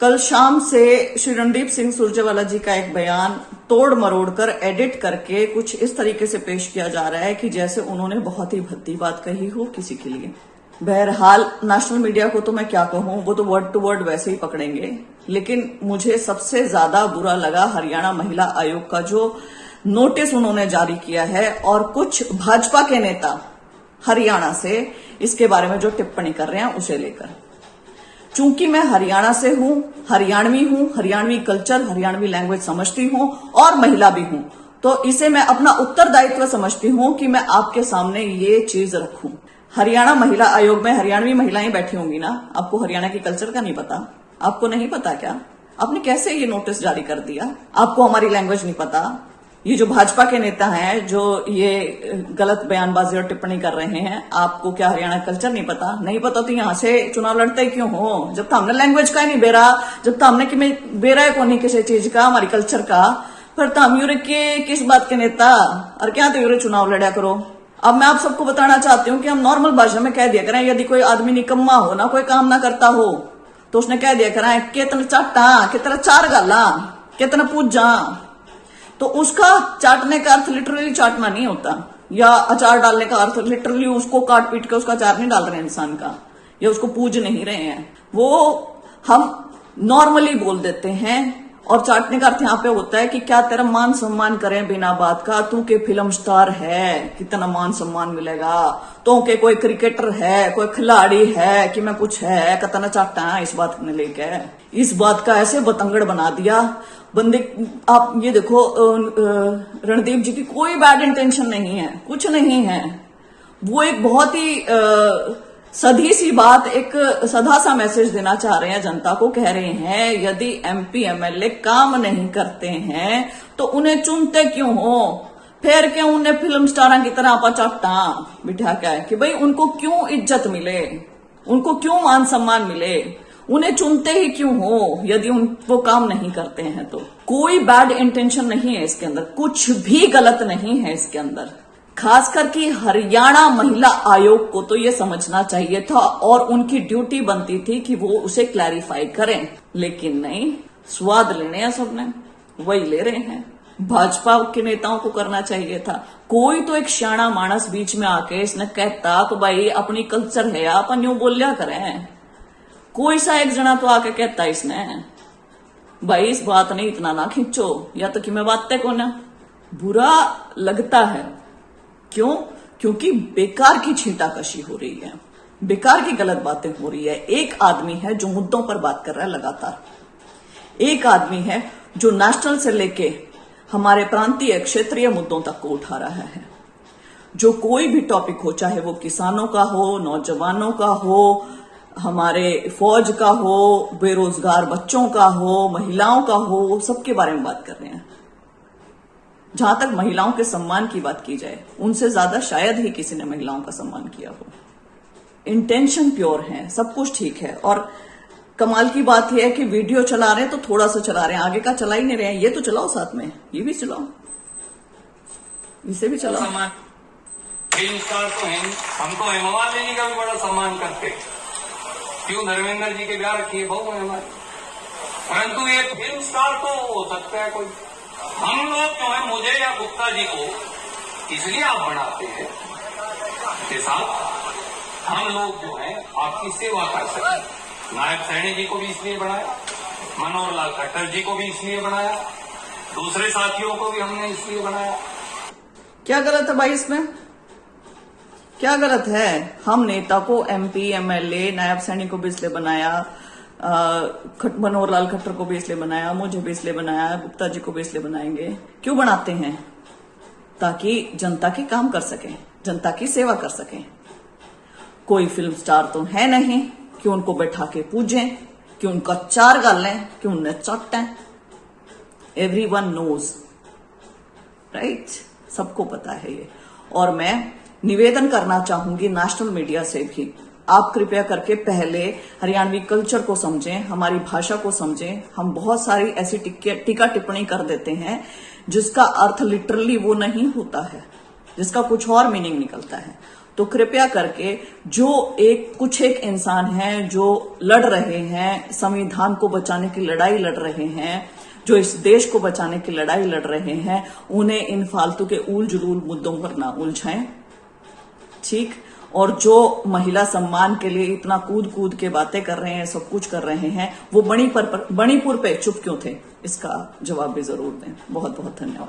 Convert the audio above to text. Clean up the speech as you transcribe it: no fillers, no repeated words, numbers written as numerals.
कल शाम से श्री रणदीप सिंह सुरजेवाला जी का एक बयान तोड़ मरोड़ कर एडिट करके कुछ इस तरीके से पेश किया जा रहा है कि जैसे उन्होंने बहुत ही भद्दी बात कही हो किसी के लिए। बहरहाल नेशनल मीडिया को तो मैं क्या कहूं, वो तो वर्ड टू वर्ड वैसे ही पकड़ेंगे। लेकिन मुझे सबसे ज्यादा बुरा लगा हरियाणा महिला आयोग का जो नोटिस उन्होंने जारी किया है और कुछ भाजपा के नेता हरियाणा से इसके बारे में जो टिप्पणी कर रहे हैं उसे लेकर। चूंकि मैं हरियाणा से हूं, हरियाणवी कल्चर, हरियाणवी लैंग्वेज समझती हूं और महिला भी हूं, तो इसे मैं अपना उत्तरदायित्व समझती हूं कि मैं आपके सामने ये चीज रखूं। हरियाणा महिला आयोग में हरियाणवी महिलाएं बैठी होंगी ना, आपको हरियाणा की कल्चर का नहीं पता? आपको नहीं पता क्या? आपने कैसे ये नोटिस जारी कर दिया? आपको हमारी लैंग्वेज नहीं पता? ये जो भाजपा के नेता हैं जो ये गलत बयानबाजी और टिप्पणी कर रहे हैं, आपको क्या हरियाणा कल्चर नहीं पता? नहीं पता तो यहां से चुनाव लड़ते ही क्यों हो? जब तो हमने लैंग्वेज का ही नहीं बेरा, जब तो हमने कि बेरा है कौन नहीं किसी चीज का, हमारी कल्चर का, फिर तो हम यूरे के किस बात के नेता और क्या तो यूरे चुनाव लड़ा करो। अब मैं आप सबको बताना चाहती हूँ कि हम नॉर्मल भाषा में कह दिया करें, यदि कोई आदमी निकम्मा हो ना, कोई काम ना करता हो, तो उसने कह दिया करें कितना चाटा, कितना चार गाला, कितना पूजा। तो उसका चाटने का अर्थ लिटरली चाटना नहीं होता, या अचार डालने का अर्थ लिटरली उसको काट पीट के उसका अचार नहीं डाल रहे हैं इंसान का, या उसको पूज नहीं रहे हैं। वो हम नॉर्मली बोल देते हैं। और चाटने का अर्थ यहाँ पे होता है कि क्या तेरा मान सम्मान करें बिना बात का, तू के फिल्म स्टार है, कितना मान सम्मान मिलेगा, तो के कोई क्रिकेटर है, कोई खिलाड़ी है कि मैं कुछ है, कितना चाटा है इस बात ने लेके। इस बात का ऐसे बतंगड़ बना दिया बंदे। आप ये देखो, रणदीप जी की कोई बैड इंटेंशन नहीं है, कुछ नहीं है। वो एक बहुत ही सधी सी बात, एक सधा सा मैसेज देना चाह रहे हैं जनता को। कह रहे हैं यदि एमपी एमएलए काम नहीं करते हैं तो उन्हें चुनते क्यों हो, फिर क्यों उन्हें फिल्म स्टार की तरह आपा चाटा बिठा क्या है कि भाई उनको क्यों इज्जत मिले, उनको क्यों मान सम्मान मिले, उन्हें चुनते ही क्यों हो यदि वो काम नहीं करते हैं। तो कोई बैड इंटेंशन नहीं है इसके अंदर, कुछ भी गलत नहीं है इसके अंदर। खास करके हरियाणा महिला आयोग को तो ये समझना चाहिए था और उनकी ड्यूटी बनती थी कि वो उसे क्लैरिफाई करें, लेकिन नहीं, स्वाद लेने हैं सबने, वही ले रहे हैं। भाजपा के नेताओं को करना चाहिए था। कोई तो एक श्याणा मानस बीच में आके इसने कहता तो भाई अपनी कल्चर है, अपन यूं बोलिया करें। कोई सा एक जना तो आके कहता इसने भाई इस बात नहीं इतना ना खींचो, या तो कि मैं बातें को ना। बुरा लगता है। क्यों? क्योंकि बेकार की छींटाकशी हो रही है, बेकार की गलत बातें हो रही है। एक आदमी है जो मुद्दों पर बात कर रहा है लगातार, एक आदमी है जो नेशनल से लेके हमारे प्रांतीय क्षेत्रीय मुद्दों तक को उठा रहा है। जो कोई भी टॉपिक हो, चाहे वो किसानों का हो, नौजवानों का हो, हमारे फौज का हो, बेरोजगार बच्चों का हो, महिलाओं का हो, सबके बारे में बात कर रहे हैं। जहां तक महिलाओं के सम्मान की बात की जाए, उनसे ज्यादा शायद ही किसी ने महिलाओं का सम्मान किया हो। इंटेंशन प्योर है, सब कुछ ठीक है। और कमाल की बात यह है कि वीडियो चला रहे हैं तो थोड़ा सा चला रहे हैं, आगे का चला ही नहीं रहे हैं। ये तो चलाओ साथ में, ये भी चलाओ, इसे भी चलाओ। फिल्म स्टार तो है, हमको हेमवाल लेने का भी बड़ा सम्मान करते, क्यों धर्मेंद्र जी के ब्याह रखिए बहू है हमारे, परंतु ये फिल्म स्टार तो हो सकता है कोई। हम लोग जो है, मुझे या गुप्ता जी को इसलिए आप बनाते हैं के साथ हम लोग जो है आपकी सेवा कर सकें। नायब सैनी जी को भी इसलिए बनाया, मनोहर लाल खट्टर जी को भी इसलिए बनाया, दूसरे साथियों को भी हमने इसलिए बनाया। क्या गलत है भाई इसमें? क्या गलत है? हम नेता को एमपी एमएलए नायब सैनी को भी इसलिए बनाया, मनोहर लाल खट्टर को भी इसलिए बनाया, मुझे भी इसलिए बनाया, गुप्ता जी को भी इसलिए बनाएंगे। क्यों बनाते हैं? ताकि जनता के काम कर सकें, जनता की सेवा कर सकें। कोई फिल्म स्टार तो है नहीं कि उनको बैठा के पूजें, कि उनका चार गालें, कि उन्हें चाटें। Everyone knows, right? सबको पता है ये। और मैं निवेदन करना चाहूंगी नेशनल मीडिया से भी, आप कृपया करके पहले हरियाणवी कल्चर को समझें, हमारी भाषा को समझें। हम बहुत सारी ऐसी टीका टिप्पणी कर देते हैं जिसका अर्थ लिटरली वो नहीं होता है, जिसका कुछ और मीनिंग निकलता है। तो कृपया करके जो कुछ एक इंसान हैं जो लड़ रहे हैं, संविधान को बचाने की लड़ाई लड़ रहे हैं, जो इस देश को बचाने की लड़ाई लड़ रहे हैं, उन्हें इन फालतू के उल जुलूल मुद्दों पर ना उलझाएं, ठीक। और जो महिला सम्मान के लिए इतना कूद कूद के बातें कर रहे हैं, सब कुछ कर रहे हैं, वो मणिपुर पे चुप क्यों थे, इसका जवाब भी जरूर दें। बहुत बहुत धन्यवाद।